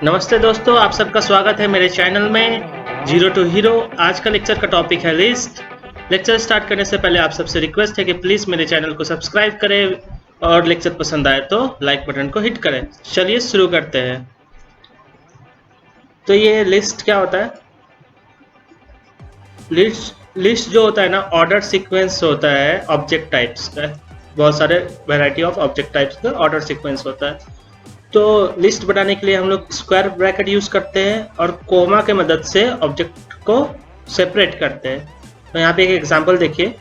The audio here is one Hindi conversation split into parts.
नमस्ते दोस्तों, आप सबका स्वागत है मेरे चैनल में जीरो टू हीरो। आज का लेक्चर का टॉपिक है लिस्ट। लेक्चर स्टार्ट करने से पहले आप सबसे रिक्वेस्ट है कि प्लीज़ मेरे चैनल को सब्सक्राइब करें और लेक्चर पसंद आए तो लाइक बटन को हिट करें। चलिए शुरू करते हैं। तो ये लिस्ट क्या होता है? लिस्ट जो होता है ना, ऑर्डर सीक्वेंस होता है ऑब्जेक्ट टाइप्स का। बहुत सारे वैरायटी ऑफ ऑब्जेक्ट टाइप्स का ऑर्डर सीक्वेंस होता है। तो लिस्ट बनाने के लिए हम लोग स्क्वायर ब्रैकेट यूज करते हैं और कोमा के मदद से ऑब्जेक्ट को सेपरेट करते हैं। तो यहाँ पे एक एग्जांपल देखिए,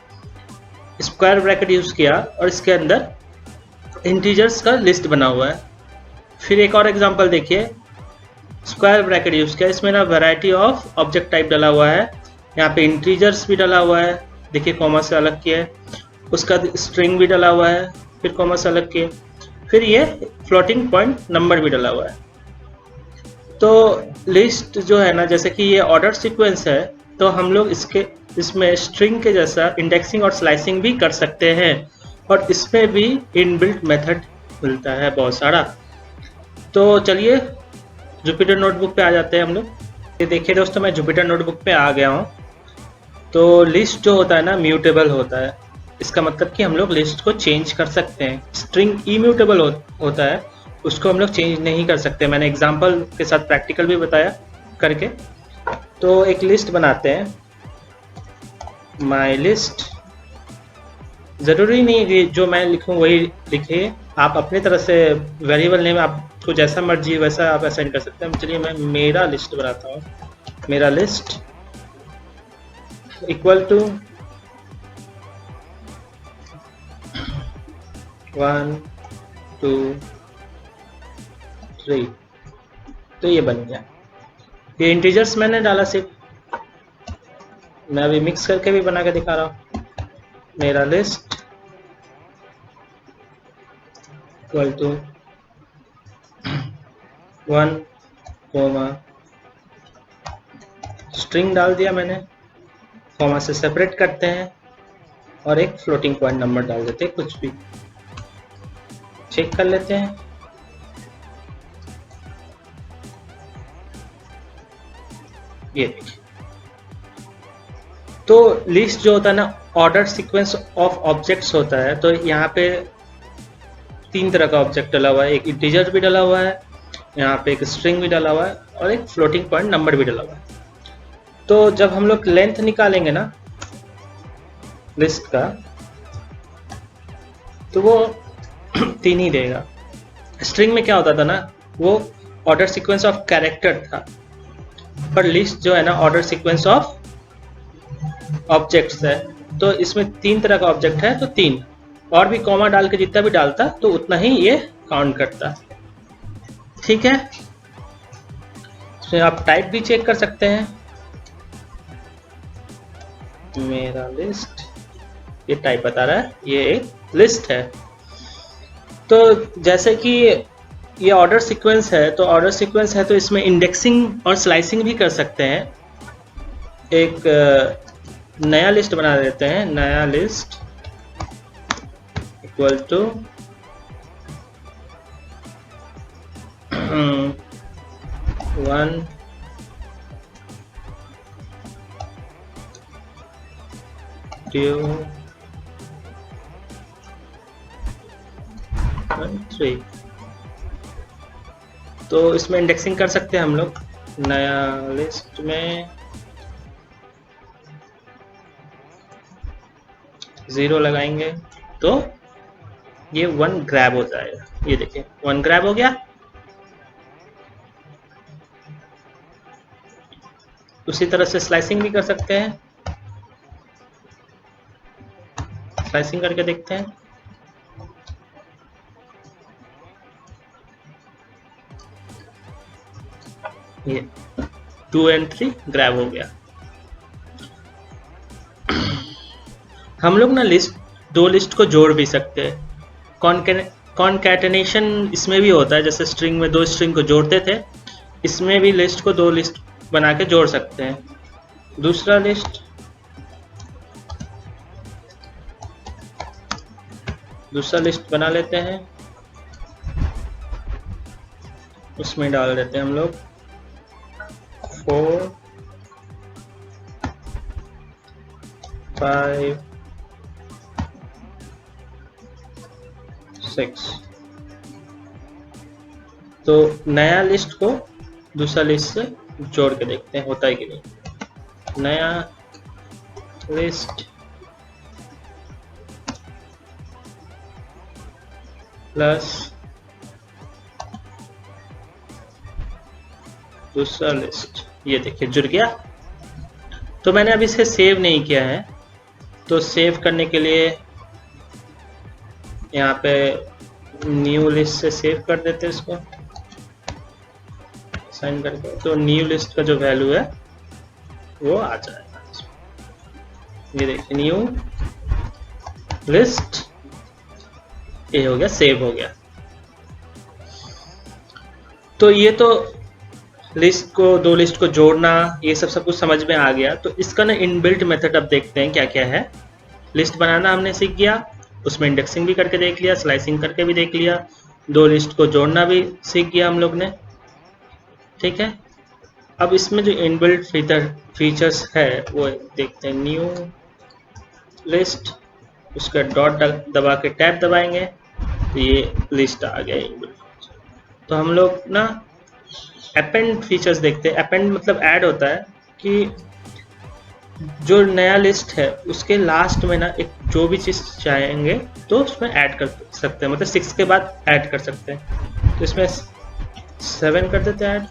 स्क्वायर ब्रैकेट यूज किया और इसके अंदर इंटीजर्स का लिस्ट बना हुआ है। फिर एक और एग्जांपल देखिए, स्क्वायर ब्रैकेट यूज किया, इसमें ना वैरायटी ऑफ ऑब्जेक्ट टाइप डाला हुआ है। यहाँ पे इंटीजर्स भी डाला हुआ है, देखिए कॉमा से अलग किया है। उसका स्ट्रिंग भी डाला हुआ है, फिर कॉमा से अलग किए। फिर ये फ्लोटिंग पॉइंट नंबर भी डाला हुआ है। तो लिस्ट जो है ना, जैसे कि ये ऑर्डर सीक्वेंस है, तो हम लोग इसमें स्ट्रिंग के जैसा इंडेक्सिंग और स्लाइसिंग भी कर सकते हैं, और इसमें भी इनबिल्ट मेथड मिलता है बहुत सारा। तो चलिए जुपिटर नोटबुक पे आ जाते हैं हम लोग। ये देखिए दोस्तों, मैं जुपिटर नोटबुक पे आ गया हूँ। तो लिस्ट जो होता है ना, म्यूटेबल होता है। इसका मतलब कि हम लोग लिस्ट को चेंज कर सकते हैं। स्ट्रिंग इम्यूटेबल होता है, उसको हम लोग चेंज नहीं कर सकते। मैंने एग्जांपल के साथ प्रैक्टिकल भी बताया करके। तो एक लिस्ट बनाते हैं, माई लिस्ट। ज़रूरी नहीं कि जो मैं लिखूँ वही लिखिए, आप अपनी तरह से वेरिएबल नेम आपको जैसा मर्जी वैसा आप असाइन कर सकते हैं। चलिए मैं मेरा लिस्ट बनाता हूँ। मेरा लिस्ट इक्वल टू 1 2 3। तो ये बन गया। ये इंटीजर्स मैंने डाला सिर्फ, मैं अभी मिक्स करके भी बना के दिखा रहा हूँ। मेरा list equal to 1 comma string डाल दिया मैंने, कॉमा से सेपरेट करते हैं और एक फ्लोटिंग पॉइंट नंबर डाल देते हैं, कुछ भी। चेक कर लेते हैं। ये देखिए, तो लिस्ट जो होता है ना, ऑर्डर सीक्वेंस ऑफ ऑब्जेक्ट्स होता है। तो यहाँ पे 3 तरह का ऑब्जेक्ट डाला हुआ है, एक इंटीजर भी डाला हुआ है, यहाँ पे एक स्ट्रिंग भी डाला हुआ है और एक फ्लोटिंग पॉइंट नंबर भी डाला हुआ है। तो जब हम लोग लेंथ निकालेंगे ना लिस्ट का, तो वो 3 ही देगा। स्ट्रिंग में क्या होता था ना, वो ऑर्डर सीक्वेंस ऑफ कैरेक्टर था, पर लिस्ट जो है ना, ऑर्डर सीक्वेंस ऑफ ऑब्जेक्ट्स है। तो इसमें 3 तरह का ऑब्जेक्ट है, तो 3 और भी कॉमा डाल के जितना भी डालता तो उतना ही ये काउंट करता। ठीक है, इसमें आप टाइप भी चेक कर सकते हैं। मेरा लिस्ट, ये टाइप बता रहा है, ये एक लिस्ट है। तो जैसे कि ये ऑर्डर सीक्वेंस है, तो ऑर्डर सीक्वेंस है तो इसमें इंडेक्सिंग और स्लाइसिंग भी कर सकते हैं। एक नया लिस्ट बना देते हैं। नया लिस्ट इक्वल टू 1 2 3। तो इसमें इंडेक्सिंग कर सकते हैं हम लोग। नया लिस्ट में 0 लगाएंगे तो ये 1 ग्रैब हो जाएगा। ये देखिए 1 ग्रैब हो गया। उसी तरह से स्लाइसिंग भी कर सकते हैं। स्लाइसिंग करके देखते हैं। ये 2 और 3 ग्रैब हो गया। हम लोग ना दो लिस्ट को जोड़ भी सकते हैं। कॉन्कैटेनेशन इसमें भी होता है। जैसे स्ट्रिंग में 2 स्ट्रिंग को जोड़ते थे, इसमें भी लिस्ट को 2 लिस्ट बना के जोड़ सकते हैं। दूसरा लिस्ट बना लेते हैं। उसमें डाल देते हैं हम लोग 4 5 6। तो नया लिस्ट को दूसरा लिस्ट से जोड़ के देखते हैं होता है कि नहीं। नया लिस्ट प्लस दूसरा लिस्ट, ये देखिए जुड़ गया। तो मैंने अभी इसे सेव नहीं किया है, तो सेव करने के लिए यहाँ पे न्यू लिस्ट से सेव कर देते हैं इसको साइन करके। तो न्यू लिस्ट का जो वैल्यू है वो आ जाएगा। ये देखिए न्यू लिस्ट, ये हो गया, सेव हो गया। तो ये तो लिस्ट को, दो लिस्ट को जोड़ना, ये सब कुछ समझ में आ गया। तो इसका ना इनबिल्ट मेथड अब देखते हैं क्या क्या है। लिस्ट बनाना हमने सीख गया, उसमें इंडेक्सिंग भी करके देख लिया, स्लाइसिंग करके भी देख लिया, दो लिस्ट को जोड़ना भी सीख गया हम लोग ने, ठीक है। अब इसमें जो इनबिल्ट फीचर्स है वो देखते हैं। न्यू लिस्ट, उसका डॉट दबा के टैब दबाएंगे तो ये लिस्ट आ गया इनबिल्ट। तो हम लोग ना अपेंड फीचर्स देखते हैं। अपेंड मतलब ऐड होता है कि जो नया लिस्ट है उसके लास्ट में ना एक जो भी चीज़ चाहेंगे तो उसमें ऐड कर सकते हैं, मतलब 6 के बाद ऐड कर सकते हैं। तो इसमें 7 कर देते हैं ऐड।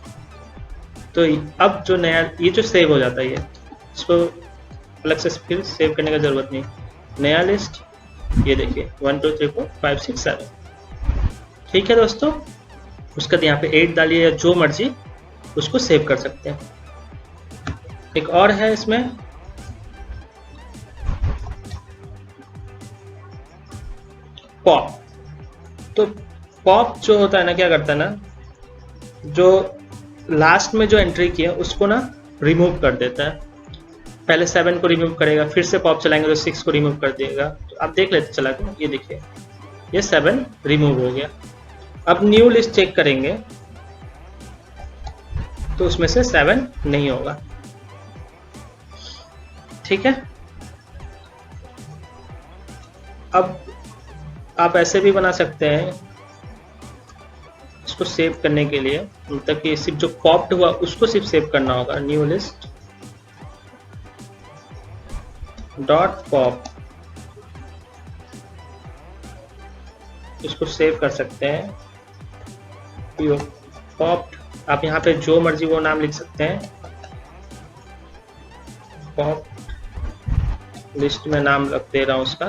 तो अब जो नया, ये जो सेव हो जाता है, ये इसको अलग से फिर सेव करने का जरूरत नहीं। नया लिस्ट, ये देखिए 1 2 3 4 5 6 7, ठीक है दोस्तों। उसका यहाँ पे 8 डालिए या जो मर्जी उसको सेव कर सकते हैं। एक और है इसमें पॉप। तो पॉप जो होता है ना, क्या करता है ना, जो लास्ट में जो एंट्री की है उसको ना रिमूव कर देता है। पहले 7 को रिमूव करेगा, फिर से पॉप चलाएंगे तो 6 को रिमूव कर देगा। तो आप देख लेते चला के, ये देखिए ये 7 रिमूव हो गया। अब न्यू लिस्ट चेक करेंगे तो उसमें से 7 नहीं होगा, ठीक है। अब आप ऐसे भी बना सकते हैं इसको सेव करने के लिए, मतलब कि सिर्फ जो पॉप्ड हुआ उसको सिर्फ सेव करना होगा। न्यू लिस्ट डॉट पॉप, इसको सेव कर सकते हैं। पॉप्ड, आप यहाँ पे जो मर्जी वो नाम लिख सकते हैं। पॉप लिस्ट में नाम रख दे रहा हूँ उसका।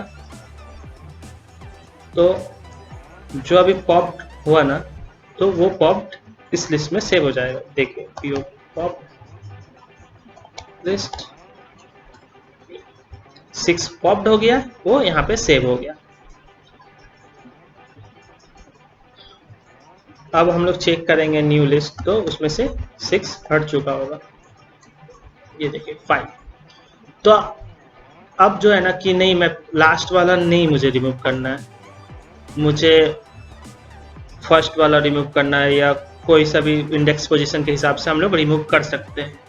तो जो अभी पॉप्ड हुआ ना, तो वो पॉप्ड इस लिस्ट में सेव हो जाएगा। देखिए पॉप लिस्ट 6 पॉप्ड हो गया, वो यहाँ पे सेव हो गया। अब हम लोग चेक करेंगे न्यू लिस्ट, तो उसमें से 6 हट चुका होगा। ये देखिए 5। तो अब जो है ना कि नहीं, मैं लास्ट वाला नहीं मुझे रिमूव करना है, मुझे फर्स्ट वाला रिमूव करना है, या कोई सा भी इंडेक्स पोजीशन के हिसाब से हम लोग रिमूव कर सकते हैं।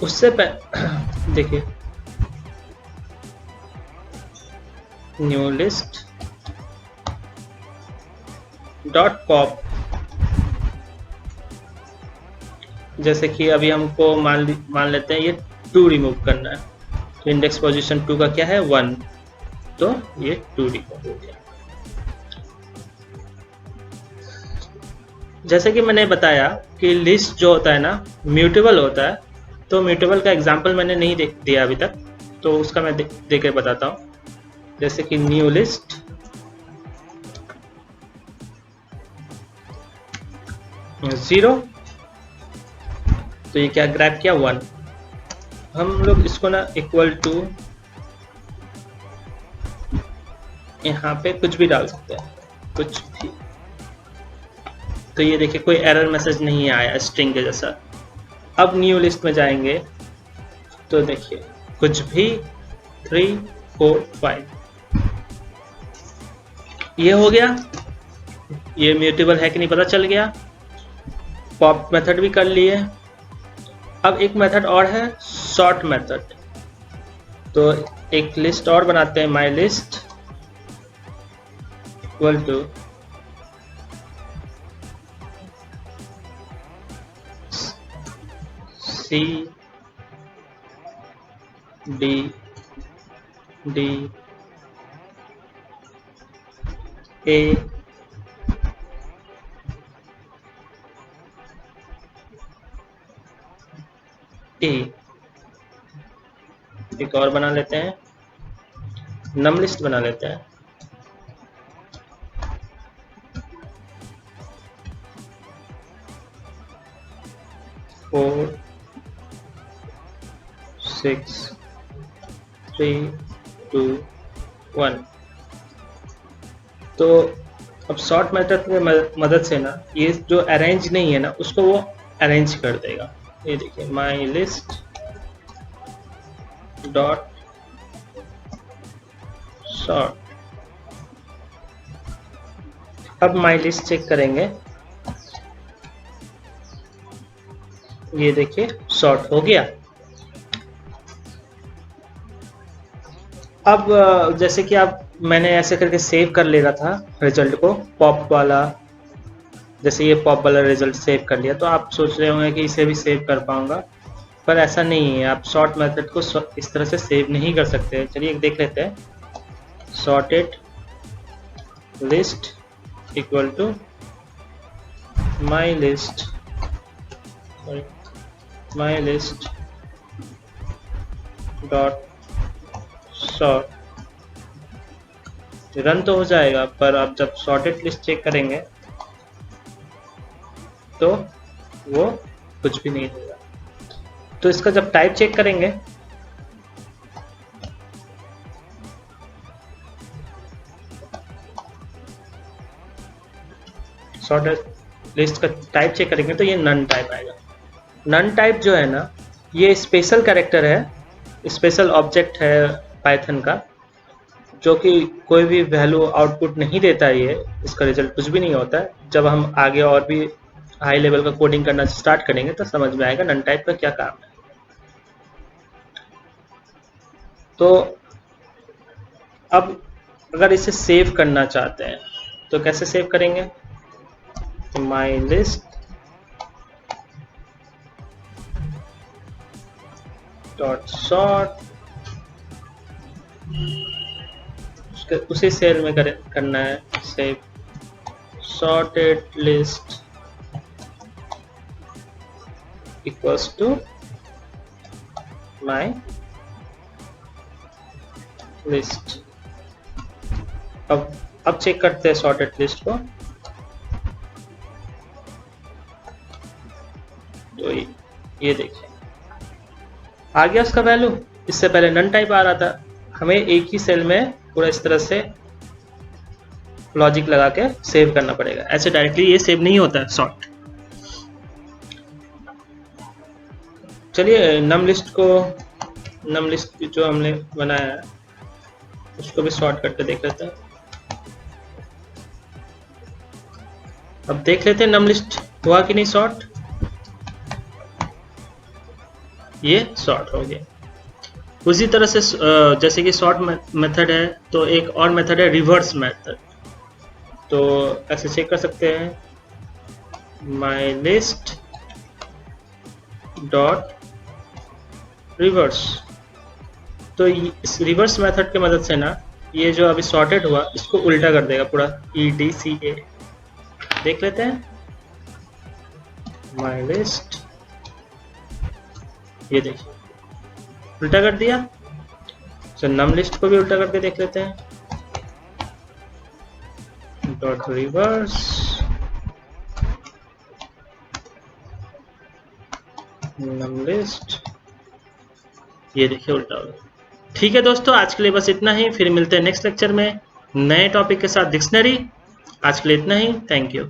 उससे देखिए न्यू लिस्ट डॉट पॉप, जैसे कि अभी हमको मान लेते हैं ये 2 रिमूव करना है, तो इंडेक्स पोजीशन 2 का क्या है 1, तो ये 2 रिमूव हो गया। जैसे कि मैंने बताया कि लिस्ट जो होता है ना म्यूटेबल होता है, तो म्यूटेबल का एग्जांपल मैंने नहीं दिया अभी तक, तो उसका मैं दे के बताता हूँ। जैसे कि न्यू लिस्ट जीरो, तो ये क्या ग्रैब किया 1। हम लोग इसको ना इक्वल टू यहाँ पे कुछ भी डाल सकते हैं, कुछ भी। तो ये देखिए कोई एरर मैसेज नहीं आया स्ट्रिंग के जैसा। अब न्यू लिस्ट में जाएंगे तो देखिए कुछ भी 3 4 5, ये हो गया। ये म्यूटेबल है कि नहीं पता चल गया। पॉप मेथड भी कर लिए। अब एक मेथड और है सॉर्ट मेथड। तो एक लिस्ट और बनाते हैं, my list equal to C D D A T. एक और बना लेते हैं, नम लिस्ट बना लेते हैं। फोर 6 3 2 1। तो अब सॉर्ट मेथड की मदद से ना ये जो अरेंज नहीं है ना उसको वो अरेंज कर देगा। ये देखिए माई लिस्ट डॉट सॉर्ट। अब माई लिस्ट चेक करेंगे, ये देखिए सॉर्ट हो गया। अब जैसे कि आप मैंने ऐसे करके सेव कर ले रहा था रिजल्ट को, पॉप वाला, जैसे ये पॉप वाला रिजल्ट सेव कर लिया, तो आप सोच रहे होंगे कि इसे भी सेव कर पाऊंगा, पर ऐसा नहीं है। आप सॉर्ट मेथड को इस तरह से सेव नहीं कर सकते। चलिए एक देख लेते हैं, sorted list equal to my list dot sort. Run तो हो जाएगा, पर आप जब सॉर्टेड लिस्ट चेक करेंगे तो वो कुछ भी नहीं देगा। तो इसका जब टाइप चेक करेंगे, सॉर्टेड लिस्ट का टाइप चेक करेंगे तो ये नन टाइप आएगा। नन टाइप जो है ना, ये स्पेशल कैरेक्टर है, स्पेशल ऑब्जेक्ट है पाइथन का, जो कि कोई भी वैल्यू आउटपुट नहीं देता है। ये इसका रिजल्ट कुछ भी नहीं होता है। जब हम आगे और भी हाई लेवल का कोडिंग करना स्टार्ट करेंगे तो समझ में आएगा नन टाइप का क्या काम है। तो अब अगर इसे सेव करना चाहते हैं तो कैसे सेव करेंगे, तो माई लिस्ट डॉट सॉर्ट, उसी सेल में करना है save sorted list equals to my list. अब चेक करते हैं सॉर्टेड लिस्ट को। तो ये देखिए आ गया उसका वैल्यू। इससे पहले नन टाइप आ रहा था। हमें एक ही सेल में पूरा इस तरह से लॉजिक लगा के सेव करना पड़ेगा, ऐसे डायरेक्टली ये सेव नहीं होता है सॉर्ट। चलिए नम लिस्ट जो हमने बनाया है उसको भी सॉर्ट करके देख लेते हैं। अब देख लेते हैं नम लिस्ट हुआ कि नहीं सॉर्ट। ये सॉर्ट हो गया। उसी तरह से जैसे कि सॉर्ट मेथड है, तो एक और मेथड है रिवर्स मेथड। तो ऐसे चेक कर सकते हैं, माई लिस्ट डॉट रिवर्स। तो इस रिवर्स मेथड की मदद से ना ये जो अभी सॉर्टेड हुआ इसको उल्टा कर देगा पूरा, EDCA। देख लेते हैं, माई लिस्ट, ये देखिए उल्टा कर दिया। तो नम लिस्ट को भी उल्टा करके देख लेते हैं, डॉट रिवर्स, नम लिस्ट, ये देखिए उल्टा हो गया। ठीक है दोस्तों, आज के लिए बस इतना ही। फिर मिलते हैं नेक्स्ट लेक्चर में नए टॉपिक के साथ, डिक्शनरी। आज के लिए इतना ही। Thank you.